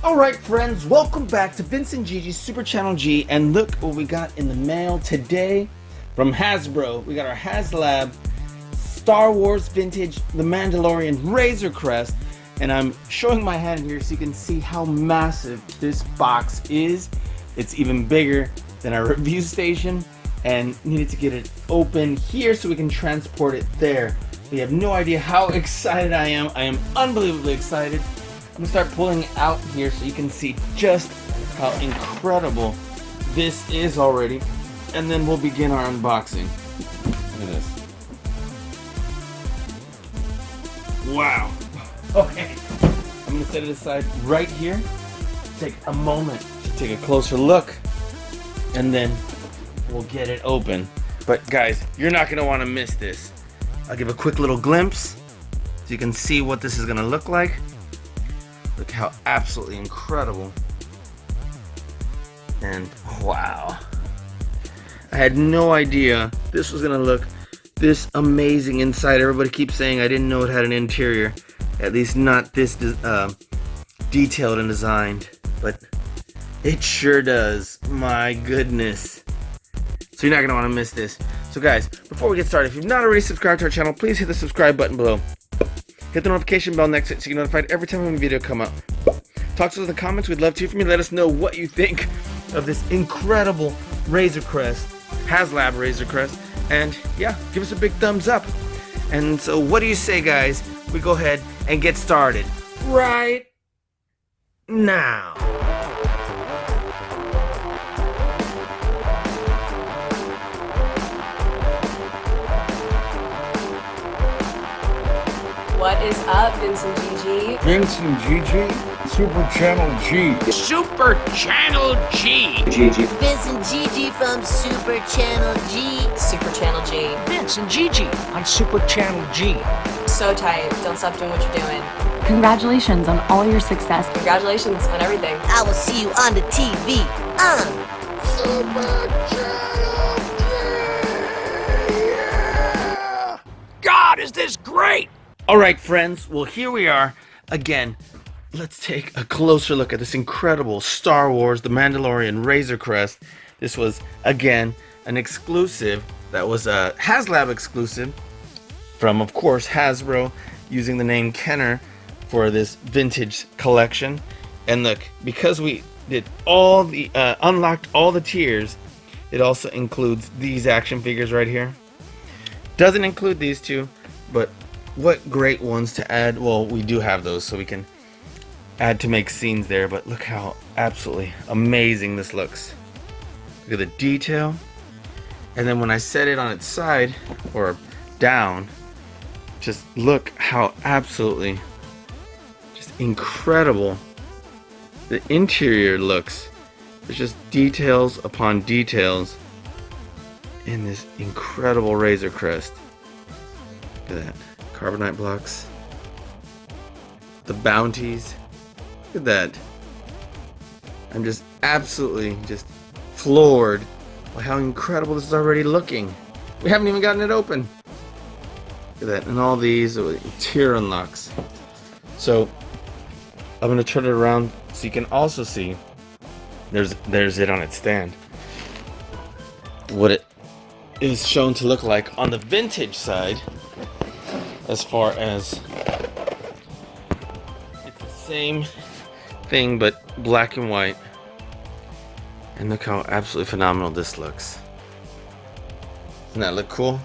Alright friends, welcome back to Vince and Gigi's Super Channel G, and look what we got in the mail today from Hasbro. We got our Haslab Star Wars Vintage The Mandalorian Razor Crest, and I'm showing my hand here so you can see how massive this box is. It's even bigger than our review station, and needed to get it open here so we can transport it there. We have no idea how excited I am. I am unbelievably excited. I'm gonna start pulling out here so you can see just how incredible this is already, and then we'll begin our unboxing. Look at this. Wow. Okay, I'm gonna set it aside right here. Take a moment to take a closer look, and then we'll get it open. But guys, you're not gonna want to miss this. I'll give a quick little glimpse so you can see what this is gonna look like. Look how absolutely incredible. And wow. I had no idea this was gonna look this amazing inside. Everybody keeps saying I didn't know it had an interior. At least not this detailed and designed. But it sure does. My goodness. So you're not gonna wanna miss this. So guys, before we get started, if you've not already subscribed to our channel, please hit the subscribe button below. Hit the notification bell next to it so you're notified every time a video come up. Talk to us in the comments. We'd love to hear from you. Let us know what you think of this incredible Razor Crest, Haslab Razor Crest. And yeah, give us a big thumbs up. And so what do you say, guys? We go ahead and get started right now. What is up, Vince and Gigi? Vince and Gigi, Super Channel G. Super Channel G. Gigi. Vince and Gigi from Super Channel G. Super Channel G. Vince and Gigi on Super Channel G. So tight. Don't stop doing what you're doing. Congratulations on all your success. Congratulations on everything. I will see you on the TV. Super Channel G. Yeah! God, is this great? Alright friends, well here we are again. Let's take a closer look at this incredible Star Wars The Mandalorian Razor Crest. This was again an exclusive that was a Haslab exclusive from, of course, Hasbro, using the name Kenner for this vintage collection. And look, because we did all the unlocked all the tiers, it also includes these action figures right here. Doesn't include these two, but what great ones to add. Well, we do have those, so we can add to make scenes there, but look how absolutely amazing this looks. Look at the detail. And then when I set it on its side or down, just look how absolutely just incredible the interior looks. There's just details upon details in this incredible Razor Crest. Look at that. Carbonite blocks, the bounties. Look at that. I'm just absolutely just floored by how incredible this is already looking. We haven't even gotten it open. Look at that. And all these tier unlocks. So I'm gonna turn it around so you can also see there's it on its stand. What it is shown to look like on the vintage side. As far as it's the same thing but black and white, and look how absolutely phenomenal this looks. Doesn't that look cool?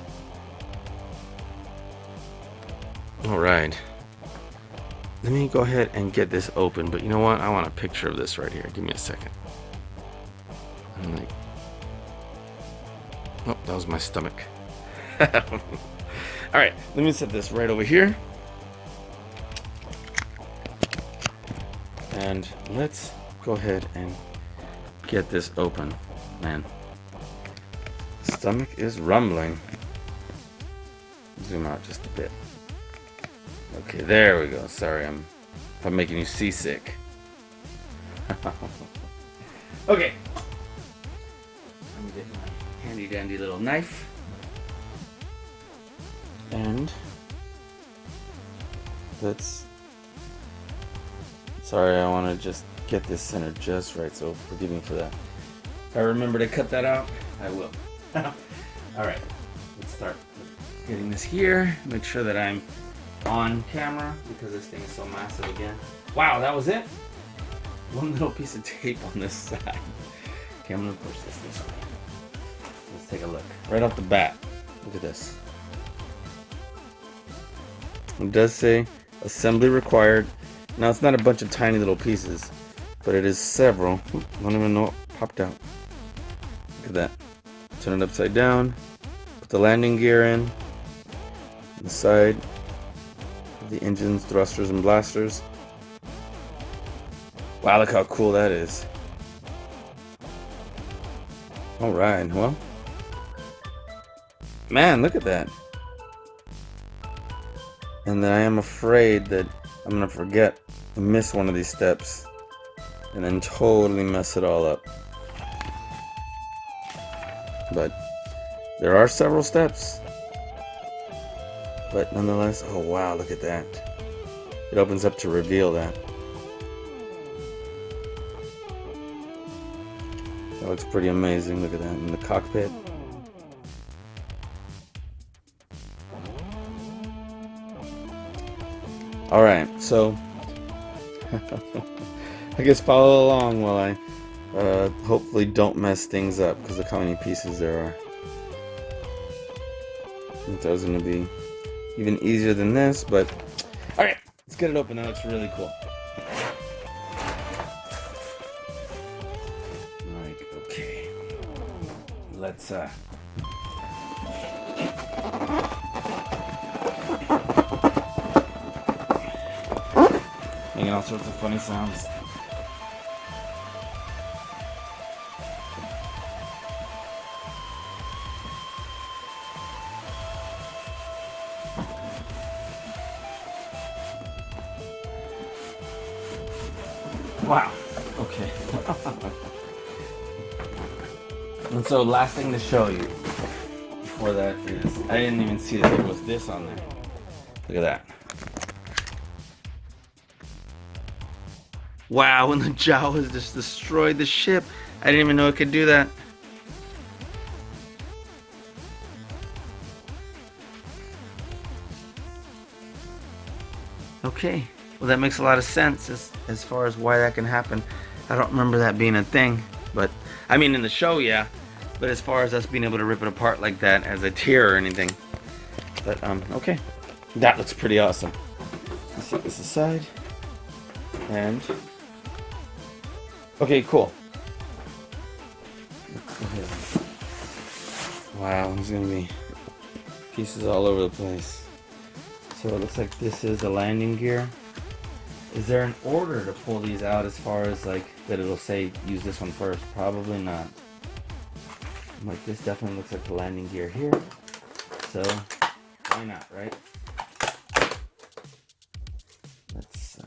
Alright, let me go ahead and get this open, but you know what, I want a picture of this right here. Give me a second. Oh, that was my stomach. Alright, let me set this right over here. And let's go ahead and get this open. Man, stomach is rumbling. Zoom out just a bit. Okay, there we go. Sorry, if I'm making you seasick. Okay. I'm gonna get my handy dandy little knife. And let's, sorry, I want to just get this centered just right, so forgive me for that. If I remember to cut that out, I will. Alright, let's start getting this here. Make sure that I'm on camera because this thing is so massive again. Wow, that was it? One little piece of tape on this side. Okay, I'm gonna push this way. Let's take a look. Right off the bat, look at this. It does say assembly required. Now it's not a bunch of tiny little pieces, but it is several. I don't even know what popped out. Look at that. Turn it upside down. Put the landing gear in. The side. The engines, thrusters, and blasters. Wow, look how cool that is. Alright, well. Man, look at that. And then I am afraid that I'm gonna forget to miss one of these steps and then totally mess it all up. But there are several steps. But nonetheless, oh wow, look at that. It opens up to reveal that. That looks pretty amazing. Look at that in the cockpit. Alright, so I guess follow along while I hopefully don't mess things up, because look how many pieces there are. I think that was going to be even easier than this, but alright, let's get it open. That looks really cool. Like, okay. Let's making all sorts of funny sounds. Wow. Okay. And so, last thing to show you before that is, I didn't even see that there was this on there. Look at that. Wow, and the Jawas just destroyed the ship. I didn't even know it could do that. Okay, well that makes a lot of sense as far as why that can happen. I don't remember that being a thing, but I mean in the show, yeah. But as far as us being able to rip it apart like that as a tier or anything. But okay, that looks pretty awesome. Let's set this aside. And okay, cool. Wow, there's gonna be pieces all over the place. So it looks like this is a landing gear. Is there an order to pull these out as far as like that it'll say use this one first? Probably not. Like this definitely looks like the landing gear here. So why not, right? Let's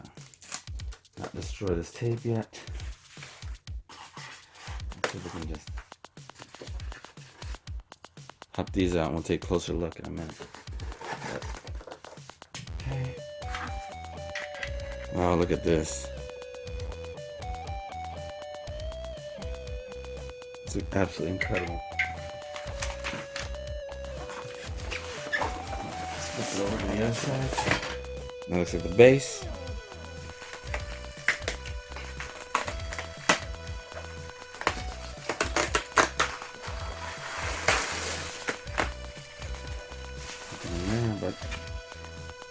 not destroy this tape yet. Let's see if we can just pop these out and we'll take a closer look in a minute. Okay. Wow, look at this. It's absolutely incredible. Let's flip it over to the other side. That looks like the base. But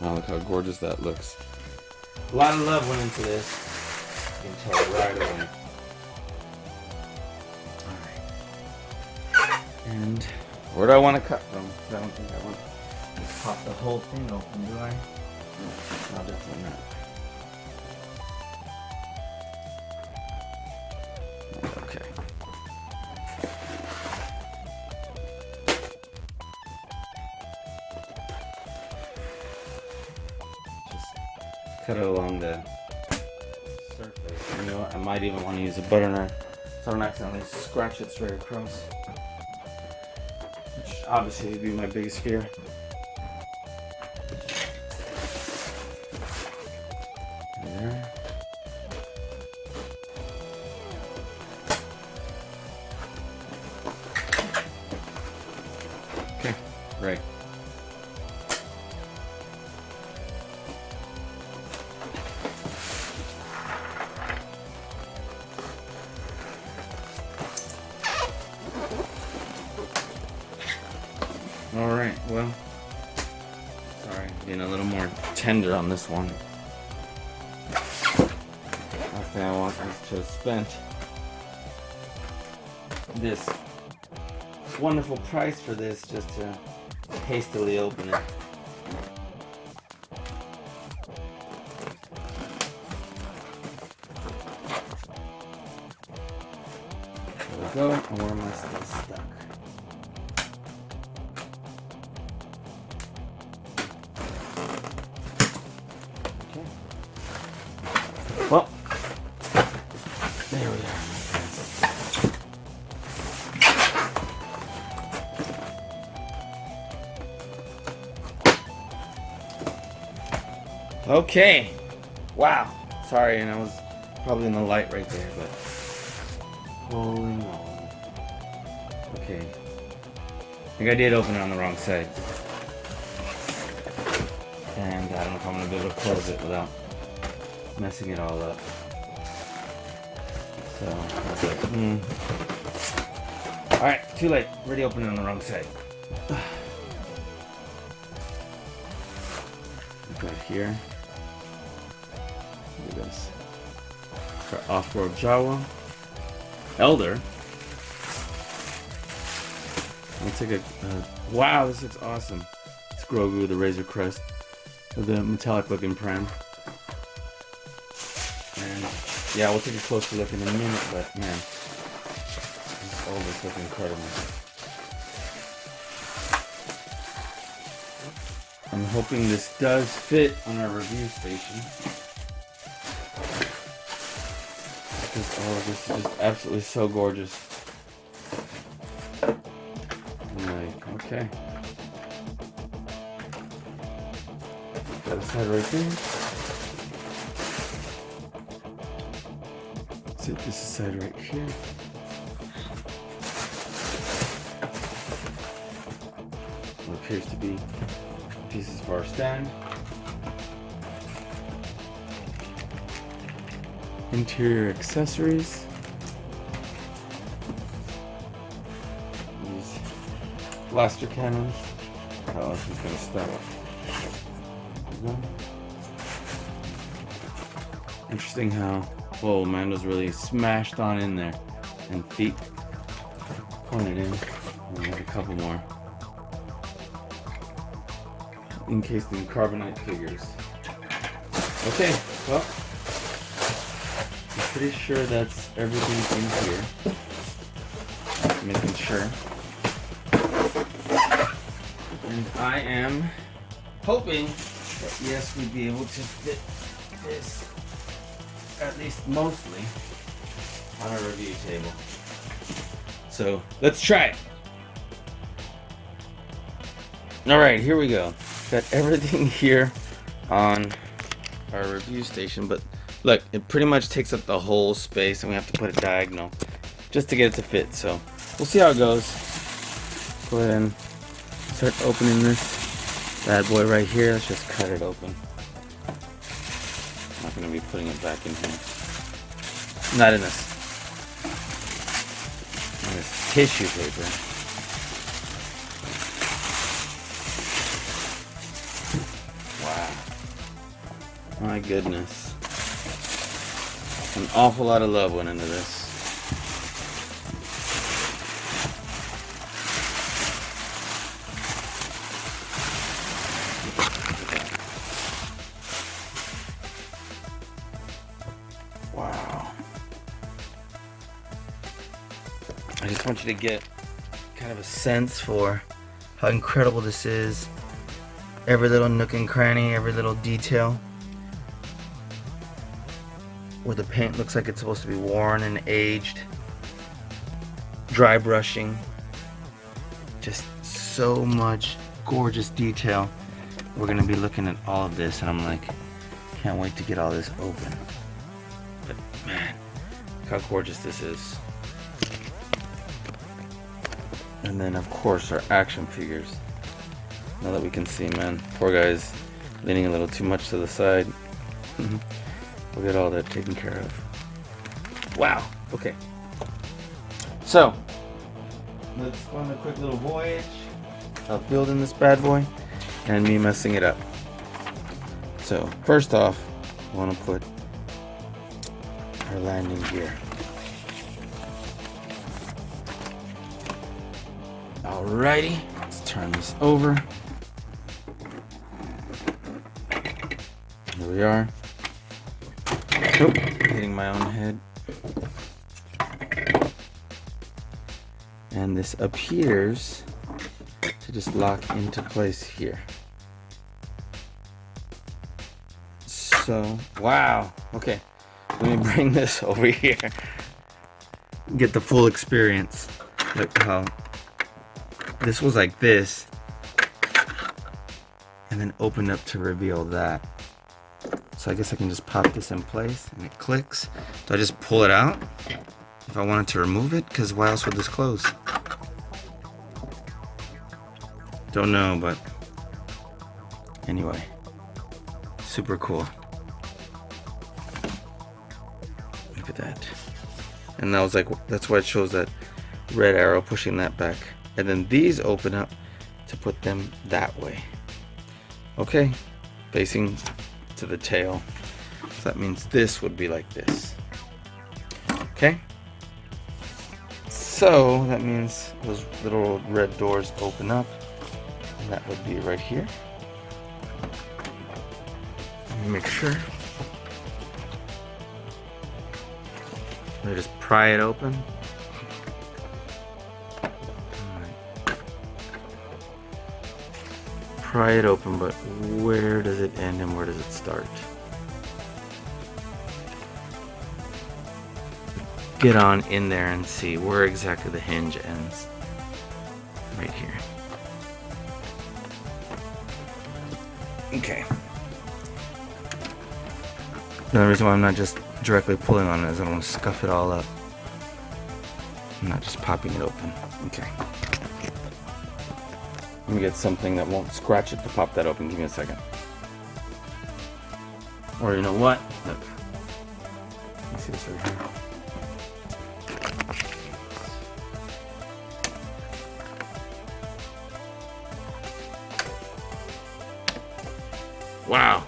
wow, look how gorgeous that looks. A lot of love went into this. You can tell right away. Alright. And where do I want to cut from? Because I don't think I want to pop the whole thing open, do I? No, definitely not. Okay. Cut it along the surface. You know what? I might even want to use a butter knife so I don't accidentally scratch it straight across. Which obviously would be my biggest fear. There. Great. All right, well, sorry, being a little more tender on this one. Last thing I want is to have spent this wonderful price for this just to hastily open it. There we go, and where am I still stuck? Well, there we are, my friends. Okay. Wow. Sorry, and I was probably in the light right there, but holy moly. Okay. I think I did open it on the wrong side. And I don't know if I'm going to be able to close it without messing it all up. So I was like, Alright, too late. Already opened it on the wrong side. Right here. Look at this. For Offworld Jawa. Elder. Let's take a. Wow, this looks awesome. It's Grogu with the Razor Crest with the metallic looking pram. And yeah, we'll take a closer look in a minute, but man, all this looks incredible. I'm hoping this does fit on our review station. Because all of this is just absolutely so gorgeous. I'm like, okay. Got a side right there. Set this aside right here. What appears to be pieces for our stand. Interior accessories. These blaster cannons. How else is going to start? Interesting how, whoa, Mando's really smashed on in there. And feet pointed in. And we have a couple more. Encased in carbonite figures. Okay, well, I'm pretty sure that's everything in here. Just making sure. And I am hoping that yes, we'd be able to fit this, at least mostly, on a review table. So let's try it. Alright, here we go. Got everything here on our review station, but look, it pretty much takes up the whole space and we have to put it diagonal just to get it to fit. So we'll see how it goes. Go ahead and start opening this bad boy right here. Let's just cut it open. I'm not going to be putting it back in here. Not in this tissue paper. My goodness. An awful lot of love went into this. Wow. I just want you to get kind of a sense for how incredible this is. Every little nook and cranny, every little detail. Where the paint looks like it's supposed to be worn and aged. Dry brushing. Just so much gorgeous detail. We're going to be looking at all of this and I'm like, can't wait to get all this open. But man, look how gorgeous this is. And then of course our action figures. Now that we can see, man. Poor guy's leaning a little too much to the side. We'll get all that taken care of. Wow. Okay. So, let's go on a quick little voyage of building this bad boy and me messing it up. So, first off, I want to put our landing gear. Alrighty, let's turn this over. Here we are. Oh, hitting my own head. And this appears to just lock into place here. So, wow. Okay, let me bring this over here. Get the full experience. Look how this was like this, and then opened up to reveal that. So I guess I can just pop this in place and it clicks. Do I just pull it out if I wanted to remove it? Because why else would this close? Don't know, but anyway, super cool. Look at that. And that was like, that's why it shows that red arrow pushing that back. And then these open up to put them that way. Okay, facing to the tail. So that means this would be like this. Okay. So that means those little red doors open up. And that would be right here. Let me make sure. Let me just pry it open. Pry it open, but where does it end and where does it start? Get on in there and see where exactly the hinge ends. Right here. Okay. The only reason why I'm not just directly pulling on it is I don't want to scuff it all up. I'm not just popping it open. Okay. Let me get something that won't scratch it to pop that open. Give me a second. Or you know what? Look. Let me see this right here. Wow.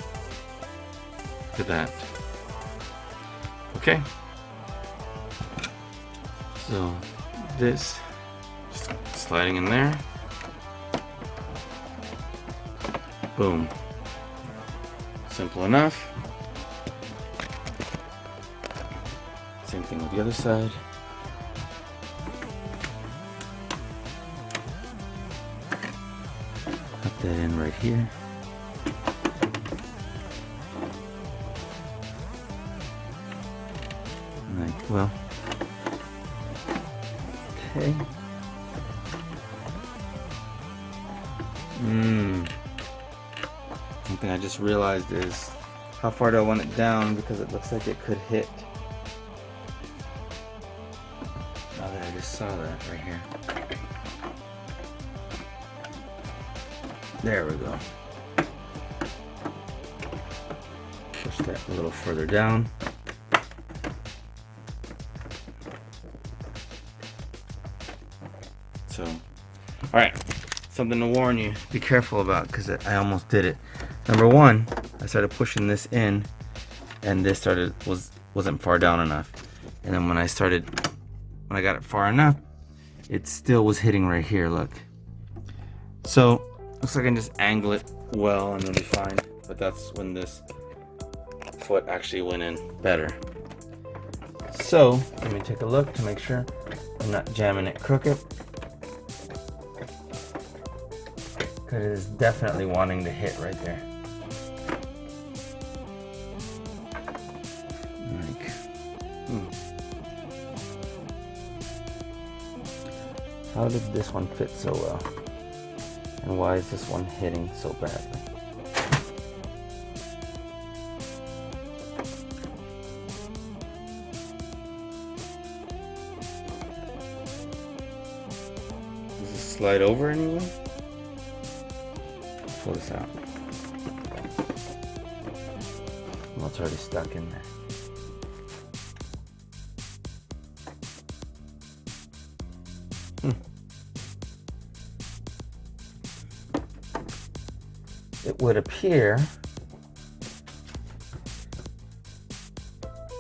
Look at that. Okay. So this just sliding in there. Boom. Simple enough. Same thing with the other side. Put that in right here. Like, well. Okay. Something I just realized is how far do I want it down, because it looks like it could hit. Now that I just saw that right here. There we go. Push that a little further down. So, alright, something to warn you, be careful about, because I almost did it. Number one, I started pushing this in, and this wasn't far down enough. And then when I got it far enough, it still was hitting right here, look. So, looks like I can just angle it well and it'll be fine. But that's when this foot actually went in better. So, let me take a look to make sure I'm not jamming it crooked. Because it is definitely wanting to hit right there. How did this one fit so well? And why is this one hitting so badly? Does this slide over anyway? pull this out. Well, it's already stuck in there. It would appear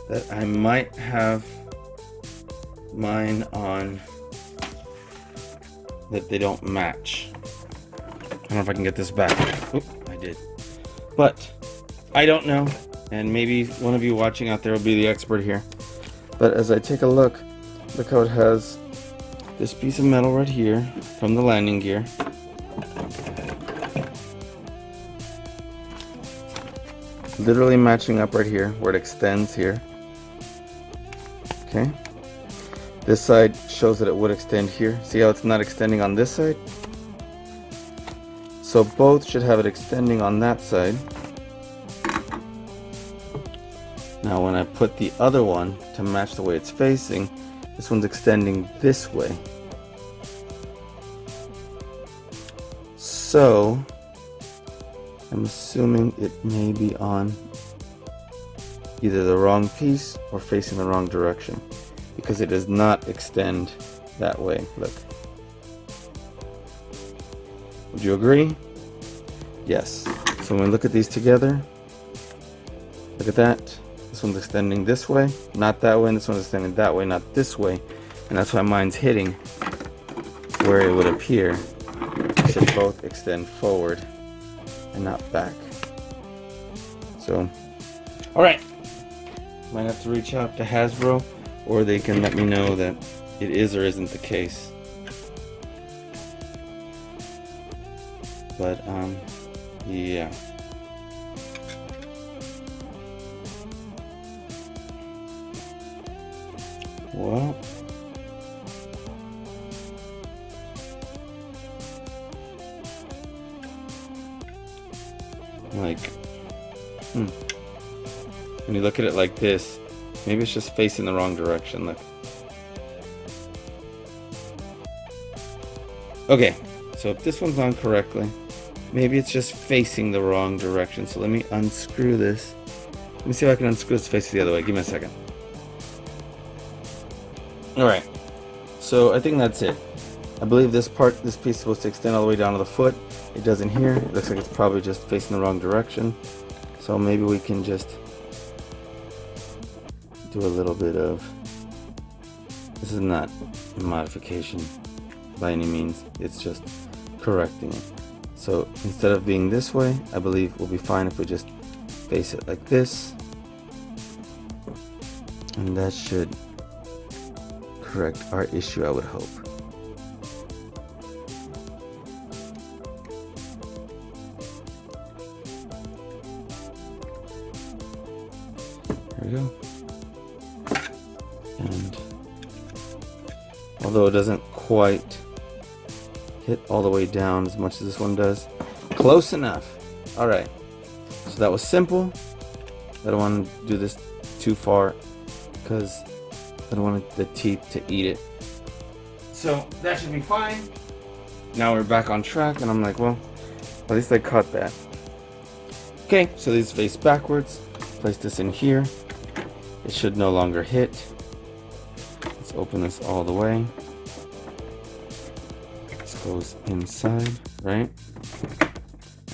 that I might have mine on that they don't match. I don't know if I can get this back. Oop, I did. But I don't know, and maybe one of you watching out there will be the expert here. But as I take a look how it has this piece of metal right here from the landing gear. Literally matching up right here where it extends here. Okay. This side shows that it would extend here. See how it's not extending on this side? So both should have it extending on that side. Now when I put the other one to match the way it's facing, this one's extending this way. So I'm assuming it may be on either the wrong piece or facing the wrong direction, because it does not extend that way. Look. Would you agree? Yes. So when we look at these together, look at that. This one's extending this way, not that way, and this one's extending that way, not this way. And that's why mine's hitting where it would appear it should both extend forward and not back. So, alright. Might have to reach out to Hasbro, or they can let me know that it is or isn't the case. But, yeah. Well, like, when you look at it like this, maybe it's just facing the wrong direction. Look. Okay, so if this one's on correctly, maybe it's just facing the wrong direction. So let me unscrew this. Let me see if I can unscrew this face the other way. Give me a second. Alright, so I think that's it. I believe this piece is supposed to extend all the way down to the foot. It doesn't here. It looks like it's probably just facing the wrong direction. So maybe we can just do a little bit of... This is not a modification by any means. It's just correcting it. So instead of being this way, I believe we'll be fine if we just face it like this. And that should correct our issue, I would hope. There we go. And although it doesn't quite hit all the way down as much as this one does, close enough. Alright, so that was simple. I don't want to do this too far because I don't want the teeth to eat it. So that should be fine. Now we're back on track, and I'm like, well, at least I caught that. Okay, so these face backwards. Place this in here. It should no longer hit. Let's open this all the way. This goes inside, right?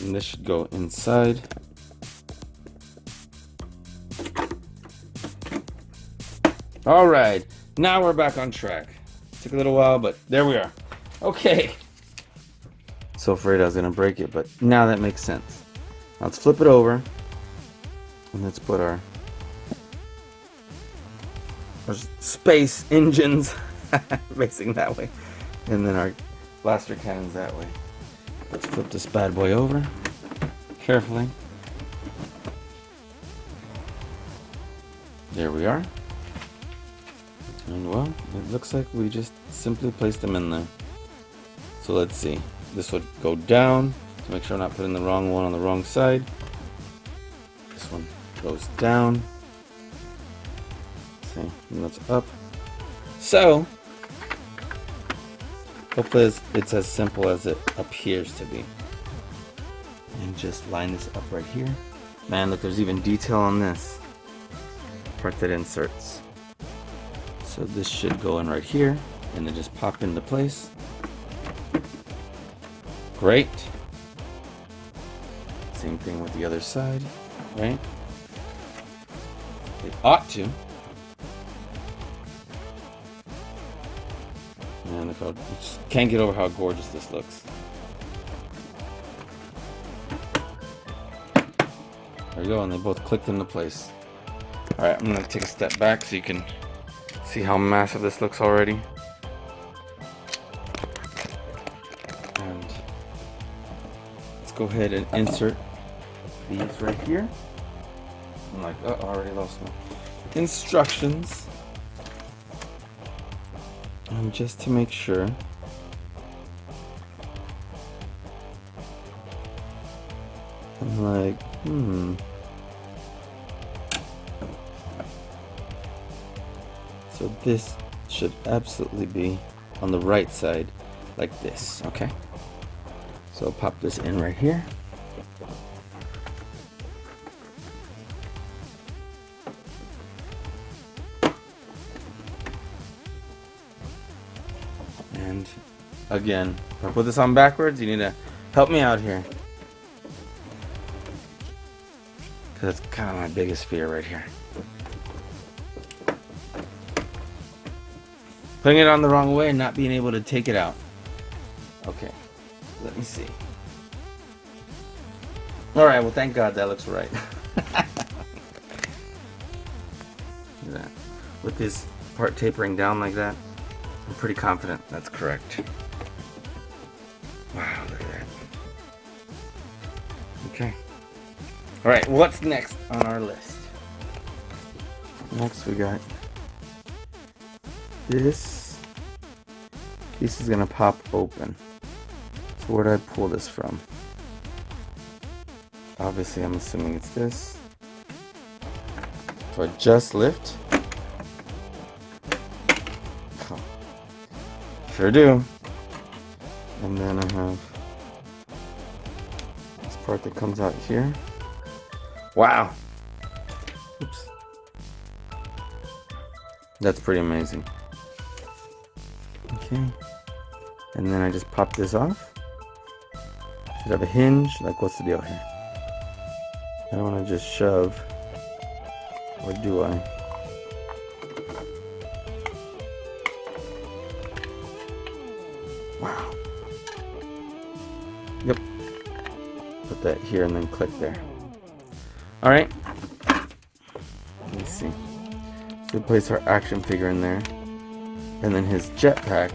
And this should go inside. All right, now we're back on track. Took a little while, but there we are. Okay. So afraid I was gonna break it, but now that makes sense. Now let's flip it over, and let's put our space engines facing that way, and then our blaster cannons that way. Let's flip this bad boy over carefully. There we are. And well, it looks like we just simply placed them in there. So let's see. This would go down to make sure I'm not putting the wrong one on the wrong side. This one goes down. Let's see, and that's up. So hopefully it's as simple as it appears to be. just line this up right here. Man, look, there's even detail on this part that inserts. So this should go in right here and then just pop into place. Great. Same thing with the other side, right? It ought to. Man, look how, just can't get over how gorgeous this looks. There you go, and they both clicked into place. Alright, I'm gonna take a step back so you can see how massive this looks already. And let's go ahead and insert these right here. I'm like, oh, I already lost my instructions. And just to make sure, I'm like, So this should absolutely be on the right side, like this, okay? So I'll pop this in right here. And again, if I put this on backwards, you need to help me out here. Because it's kind of my biggest fear right here. Putting it on the wrong way and not being able to take it out. Okay, let me see. Alright, well thank God that looks right. Look at that. With this part tapering down like that, I'm pretty confident that's correct. Wow, look at that. Okay. Alright, what's next on our list? Next we got this. This is gonna pop open. So where did I pull this from? Obviously I'm assuming it's this. So I just lift. Oh, sure do. And then I have this part that comes out here. Wow. Oops. That's pretty amazing. Okay. And then I just pop this off. Should have a hinge. Like, what's the deal here? I don't want to just shove. Or do I? Wow. Yep. Put that here and then click there. Alright. Let me see. So we place our action figure in there. And then his jetpack.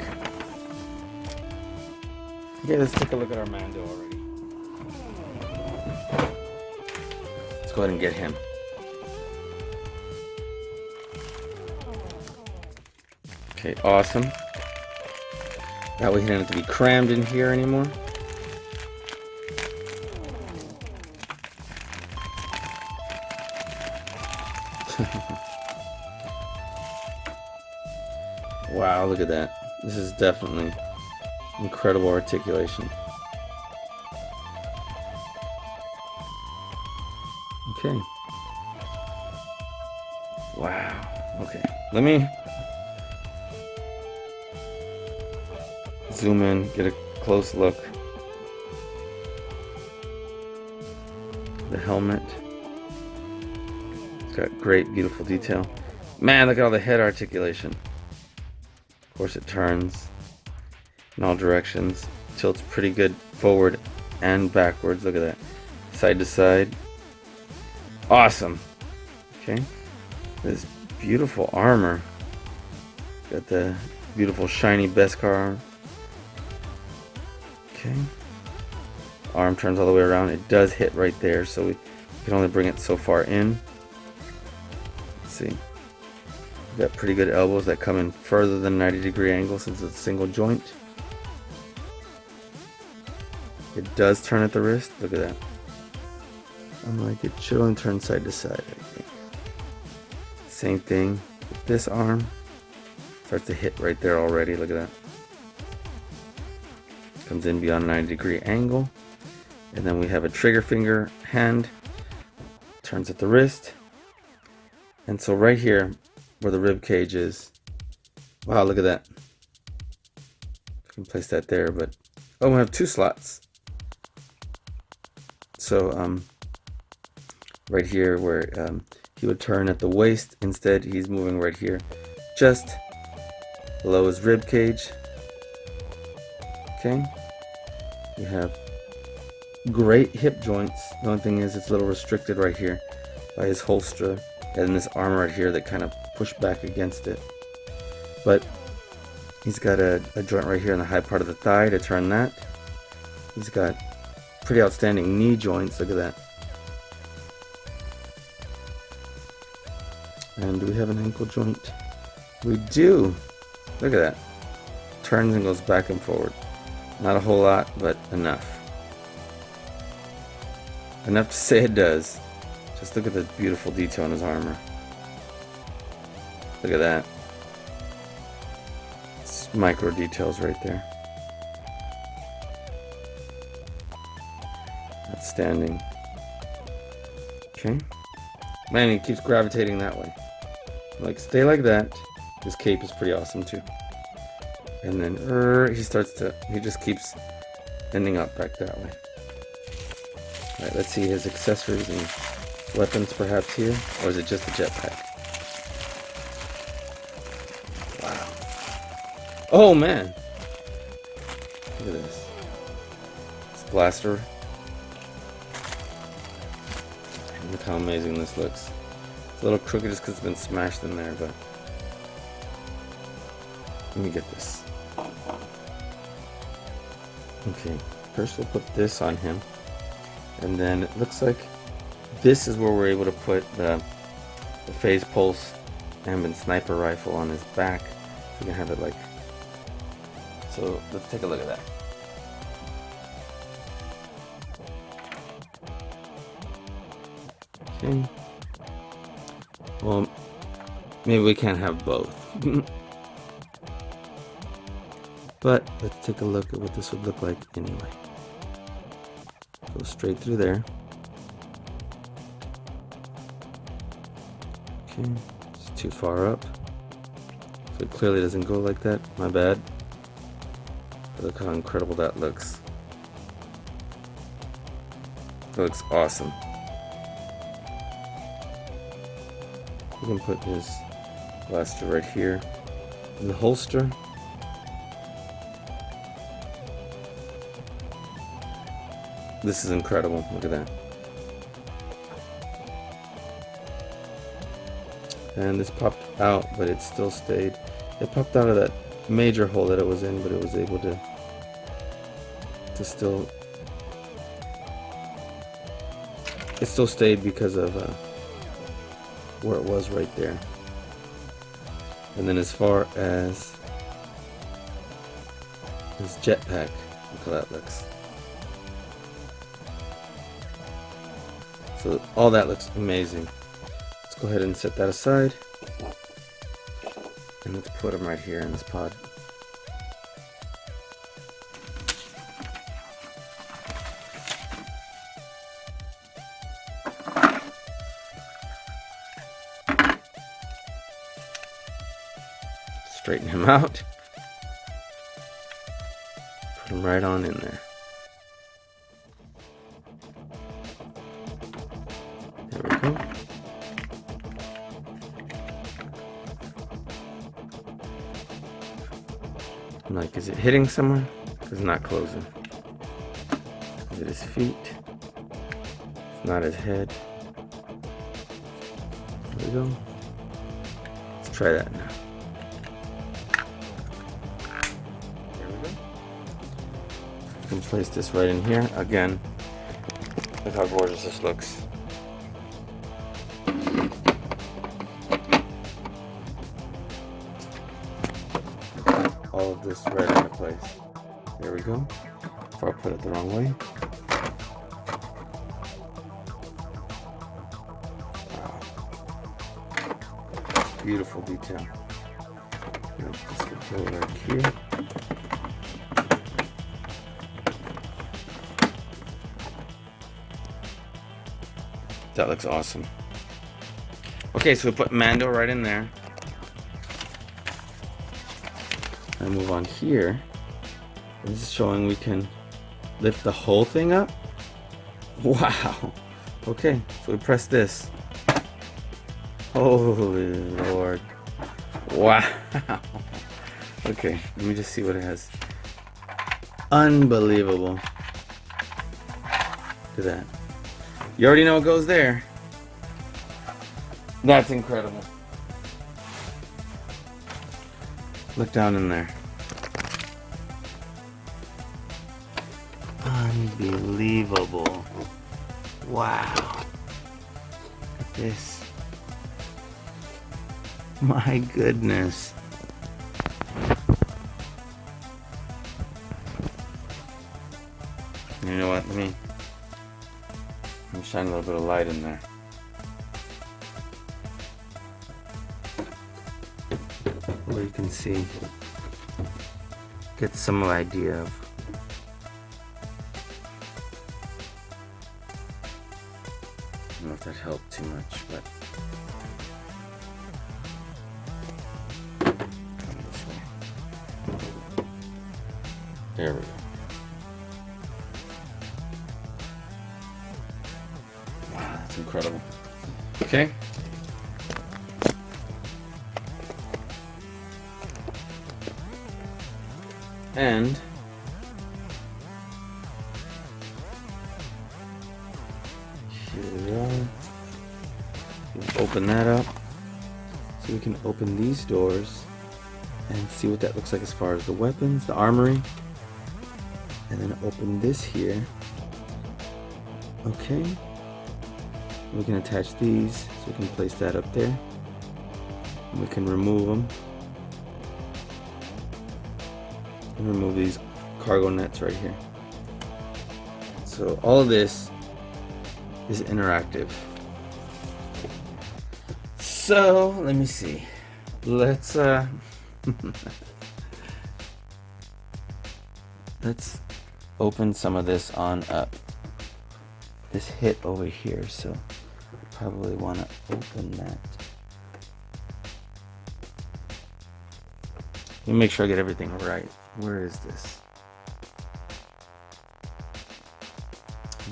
Okay, let's take a look at our Mando already. Let's go ahead and get him. Okay, awesome. That way he doesn't have to be crammed in here anymore. Wow, look at that. This is definitely incredible articulation. Okay. Wow. Okay. Let me zoom in, get a close look. The helmet. It's got great, beautiful detail. Man, look at all the head articulation. Of course, it turns in all directions. Tilts pretty good forward and backwards. Look at that. Side to side. Awesome. Okay. This beautiful armor. Got the beautiful shiny Beskar arm. Okay. Arm turns all the way around. It does hit right there, so we can only bring it so far in. Let's see. We've got pretty good elbows that come in further than 90-degree angle since it's a single joint. It does turn at the wrist. Look at that. I'm like, it should only turn side to side, I think. Same thing with this arm. Starts to hit right there already. Look at that. Comes in beyond a 90-degree angle. And then we have a trigger finger hand, turns at the wrist. And so right here where the rib cage is, wow, look at that. I can place that there, but oh, we have 2 slots. So right here where he would turn at the waist, instead he's moving right here, just below his rib cage. Okay, you have great hip joints. The only thing is it's a little restricted right here by his holster and this arm right here that kind of push back against it. But he's got a joint right here in the high part of the thigh to turn that. He's got pretty outstanding knee joints. Look at that. And do we have an ankle joint? We do. Look at that. Turns and goes back and forward. Not a whole lot, but enough. Enough to say it does. Just look at the beautiful detail in his armor. Look at that. It's micro details right there. Outstanding. Okay. Man, he keeps gravitating that way. Like, stay like that. His cape is pretty awesome too. And then he just keeps ending up back that way. Alright, let's see his accessories and weapons perhaps here. Or is it just a jetpack? Wow. Oh man! Look at this. This blaster. Look how amazing this looks. It's a little crooked just because it's been smashed in there, but let me get this. Okay, first we'll put this on him, and then it looks like this is where we're able to put the Phase Pulse ambient sniper rifle on his back. So we can have it like, so let's take a look at that. Okay. Well, maybe we can't have both. But let's take a look at what this would look like anyway. Go straight through there. Okay, it's too far up. So it clearly doesn't go like that. My bad. But look how incredible that looks. It looks awesome. We can put his blaster right here in the holster. This is incredible. Look at that. And this popped out, but it still stayed. It popped out of that major hole that it was in, but it was able to still. It still stayed because of where it was right there. And then as far as his jetpack, look how that looks. So all that looks amazing. Let's go ahead and set that aside. And let's put him right here in this pod. Straighten him out. Put him right on in there. There we go. I'm like, is it hitting somewhere? Because it's not closing. Is it his feet? It's not his head. There we go. Let's try that now. There we go. I can place this right in here. Again, look how gorgeous this looks. All of this right into place. There we go. Before I put it the wrong way. Wow. Beautiful detail. This will go right here. That looks awesome. Okay, so we put Mando right in there. And move on here. This is showing we can lift the whole thing up. Wow. Okay, so we press this. Holy Lord. Wow. Okay, let me just see what it has. Unbelievable. Look at that. You already know what goes there. That's incredible. Look down in there. Unbelievable. Wow. Look at this. My goodness. You know what? Let me shine a little bit of light in there. Where you can see, get some idea of I don't know if that helped too much, but come this way. There we go. Wow, that's incredible. Okay. And here we are. Open that up so we can open these doors and see what that looks like as far as the weapons, the armory, and then open this here. Okay, we can attach these so we can place that up there, and we can remove them. Remove these cargo nets right here. So all of this is interactive. So let me see. Let's let's open some of this on up. This hit over here, so probably want to open that. Let me make sure I get everything right. Where is this?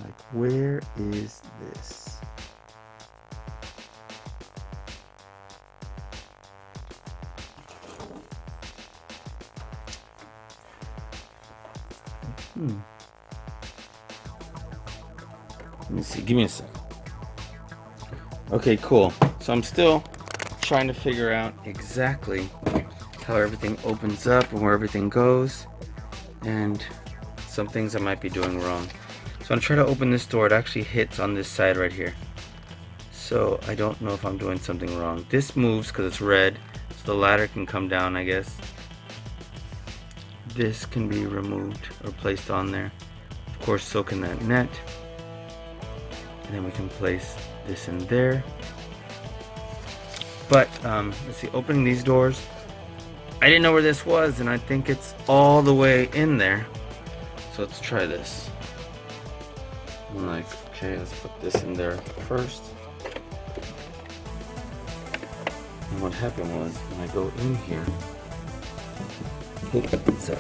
Like, where is this? Let me see. Give me a sec. Okay, cool. So I'm still trying to figure out exactly how everything opens up and where everything goes, and some things I might be doing wrong. So I'm trying to open this door. It actually hits on this side right here, so I don't know if I'm doing something wrong. This moves because it's red, so the ladder can come down, I guess. This can be removed or placed on there. Of course, so can that net, and then we can place this in there. But let's see, opening these doors, I didn't know where this was, and I think it's all the way in there. So let's try this. I'm like, okay, let's put this in there first. And what happened was, when I go in here, sorry,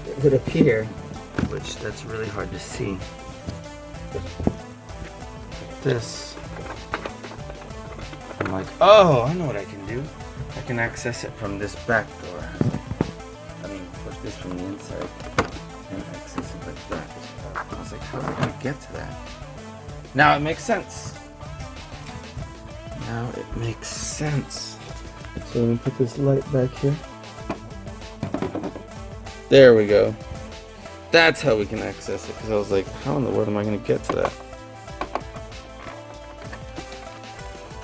it would appear, which that's really hard to see. This, I'm like, oh, I know what I can do. I can access it from this back door. I mean, push this from the inside and access it like that. I was like, how am I going to get to that? Now it makes sense. Now it makes sense. So let me put this light back here. There we go. That's how we can access it, because I was like, how in the world am I going to get to that?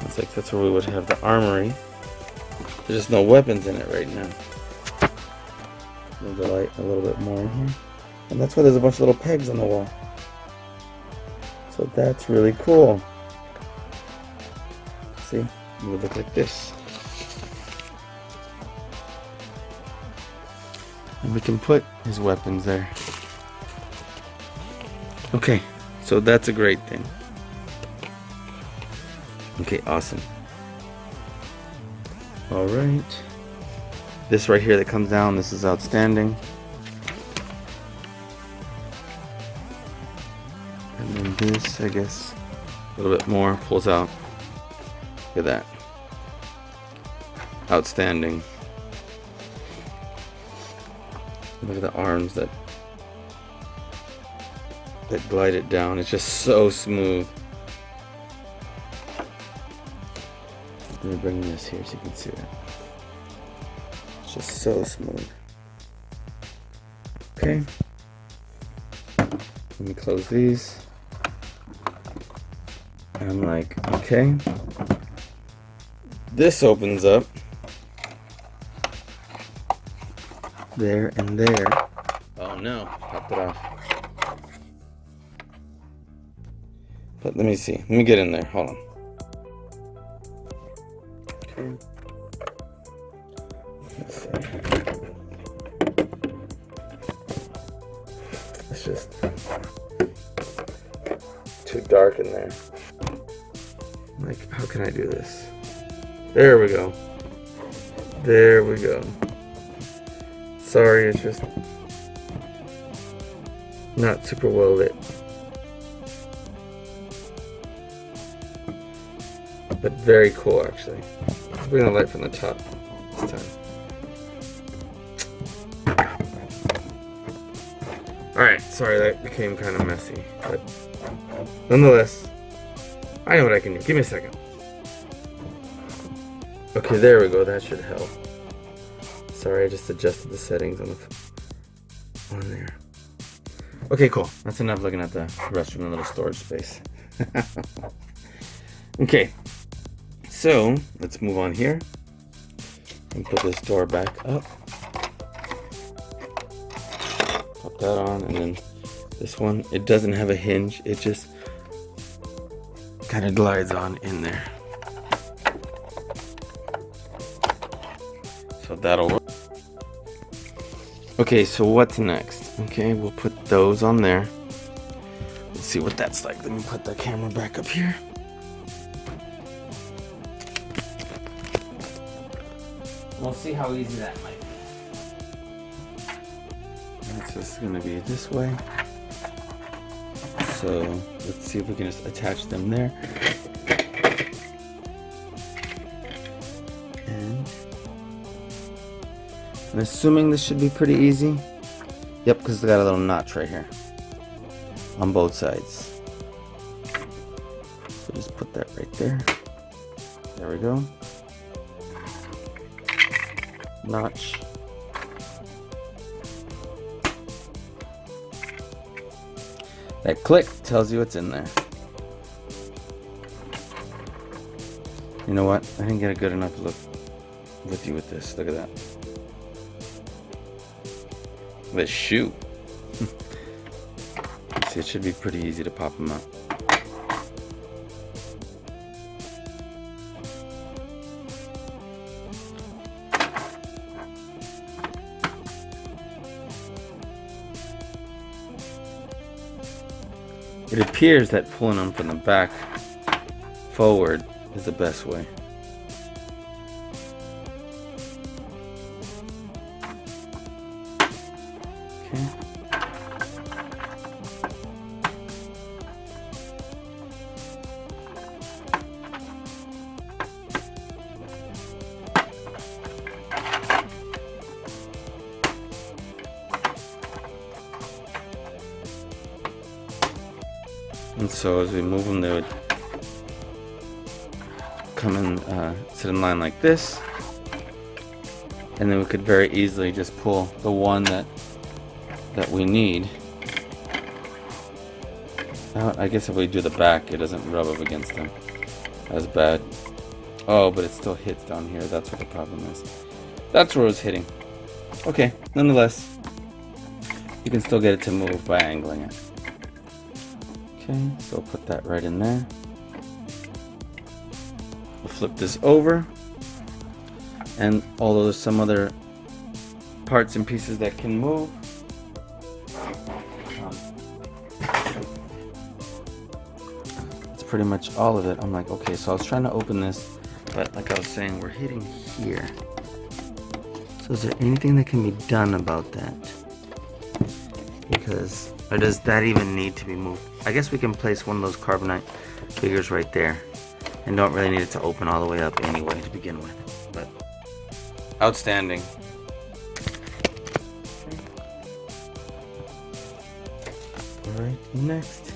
It's like, that's where we would have the armory. There's just no weapons in it right now. Move the light a little bit more in here. And that's why there's a bunch of little pegs on the wall. So that's really cool. See? It would look like this. And we can put his weapons there. Okay, so that's a great thing. Okay, awesome. All right. This right here that comes down, this is outstanding. And then this, I guess, a little bit more pulls out. Look at that. Outstanding. Look at the arms that glide it down. It's just so smooth. Let me bring this here so you can see it. It's just so smooth. Okay. Let me close these. And I'm like, okay. This opens up. There and there. Oh no, popped it off. But let me see. Let me get in there. Hold on. Okay. Let's see. It's just too dark in there. Like, how can I do this? There we go. There we go. Sorry, it's just not super well lit. But very cool, actually. Let's bring the light from the top this time. Alright, sorry that became kind of messy, but nonetheless, I know what I can do. Give me a second. Okay, there we go. That should help. Sorry, I just adjusted the settings on there. Okay, cool. That's enough looking at the restroom and little storage space. Okay, so let's move on here and put this door back up. Pop that on, and then this one, it doesn't have a hinge. It just kind of glides on in there. So that'll work. Okay, so what's next? Okay, we'll put those on there. Let's see what that's like. Let me put the camera back up here. We'll see how easy that might be. It's just gonna be this way. So let's see if we can just attach them there. And I'm assuming this should be pretty easy. Yep, because it's got a little notch right here on both sides. So just put that right there. There we go. Notch. That click tells you it's in there. You know what? I didn't get a good enough look with you with this. Look at that. The shoe. See, it should be pretty easy to pop them out. It appears that pulling them from the back forward is the best way. Okay. And so as we move them, they would come in, sit in line like this, and then we could very easily just pull the one that we need. I guess if we do the back, it doesn't rub up against them as bad. Oh, but it still hits down here. That's what the problem is. That's where it was hitting. Okay, nonetheless, you can still get it to move by angling it. Okay, so I'll put that right in there. We'll flip this over, and although there's some other parts and pieces that can move, let's pretty much all of it. I'm like, okay, so I was trying to open this, but like I was saying, we're hitting here. So is there anything that can be done about that? Because, or does that even need to be moved? I guess we can place one of those carbonite figures right there and don't really need it to open all the way up anyway to begin with. But outstanding. Alright, next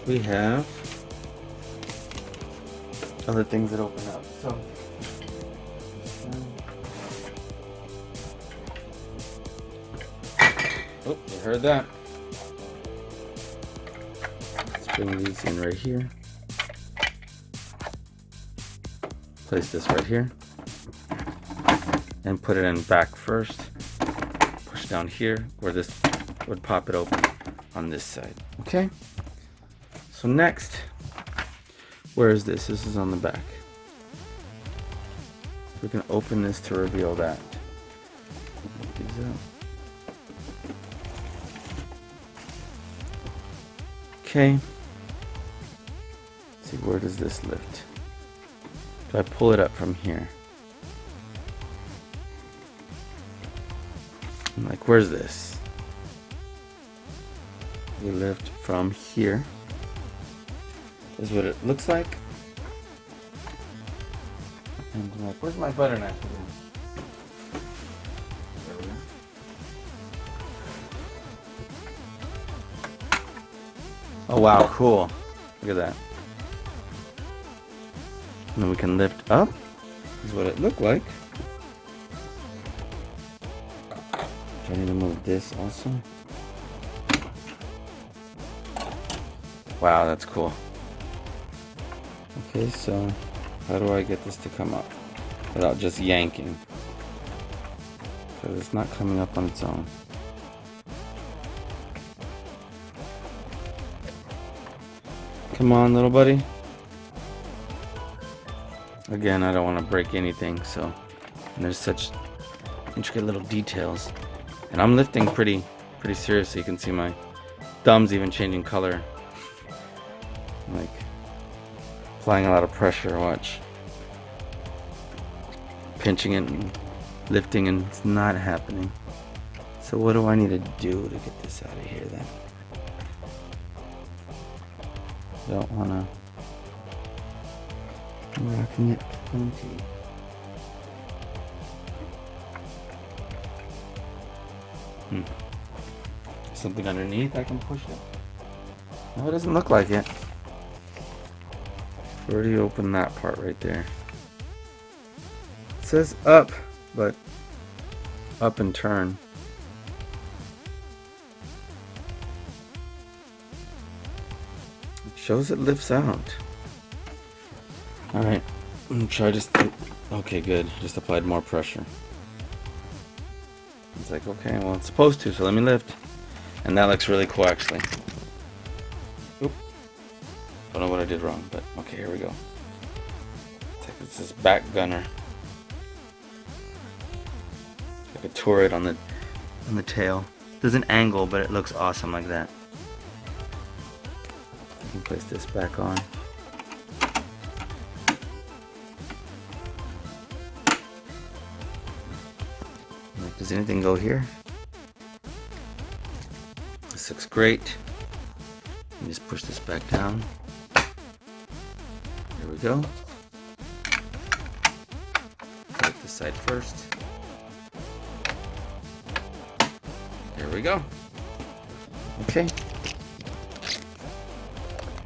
we have other things that open up. So oh, you heard that. Let's bring these in right here. Place this right here. And put it in back first. Push down here where this would pop it open on this side. Okay? So next, where is this? This is on the back. We can open this to reveal that. Get these out. Okay. Let's see, where does this lift? Do I pull it up from here? I'm like, where's this? We lift from here. This is what it looks like. And I'm like, where's my butter knife again? There we go. Oh wow, cool. Look at that. And then we can lift up. This is what it looked like. Do I need to move this also? Wow, that's cool. Okay, so how do I get this to come up without just yanking? Because it's not coming up on its own. Come on, little buddy. Again, I don't want to break anything, so and there's such intricate little details. And I'm lifting pretty seriously. You can see my thumb's even changing color. Like applying a lot of pressure. Watch. Pinching it and lifting, and it's not happening. So what do I need to do to get this out of here then? Don't wanna. I'm rocking it plenty. Something underneath I can push it? No, it doesn't look like it. Already opened that part right there. It says up, but up and turn. It shows it lifts out. Alright, I'm gonna try just. Okay, good. Just applied more pressure. It's like, okay, well, it's supposed to, so let me lift. And that looks really cool, actually. Oop. Don't know what I did wrong, but okay, here we go. It's like it's this back gunner. Like a turret on the tail. Doesn't angle, but it looks awesome like that. I can place this back on. Like, does anything go here? This looks great. You just push this back down. There we go. Put it this side first. There we go. Okay.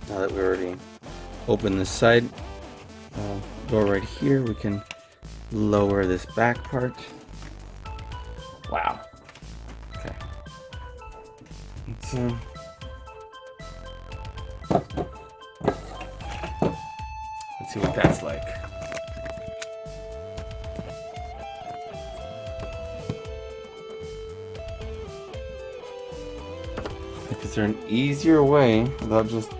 Now that we already opened this side door right here, we can lower this back part. Wow. Okay. Let's see what that's like. Like, is there an easier way without just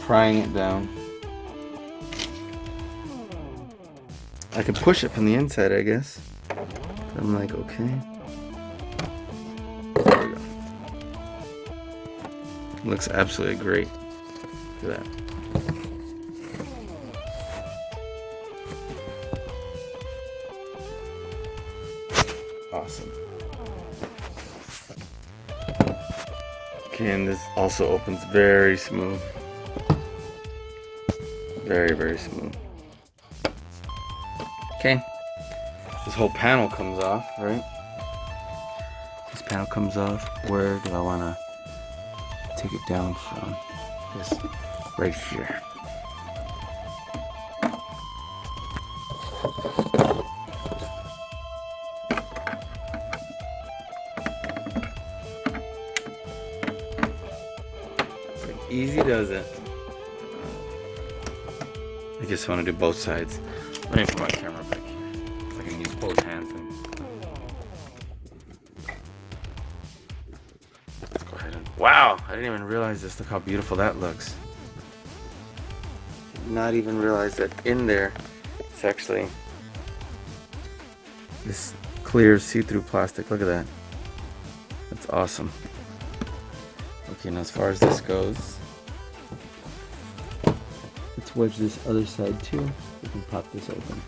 prying it down? I can push it from the inside, I guess. I'm like, okay. There we go. Looks absolutely great. Look at that. Awesome. Okay, and this also opens very smooth. Very, very smooth. Okay. This whole panel comes off, right? This panel comes off. Where do I want to take it down from? This right here. Easy does it. I just want to do both sides. Let me put my camera back here so I can use both hands. Let's go ahead and. Wow! I didn't even realize this. Look how beautiful that looks. Did not even realize that in there it's actually this clear see-through plastic. Look at that. That's awesome. Okay, now as far as this goes, let's wedge this other side too. We can pop this open.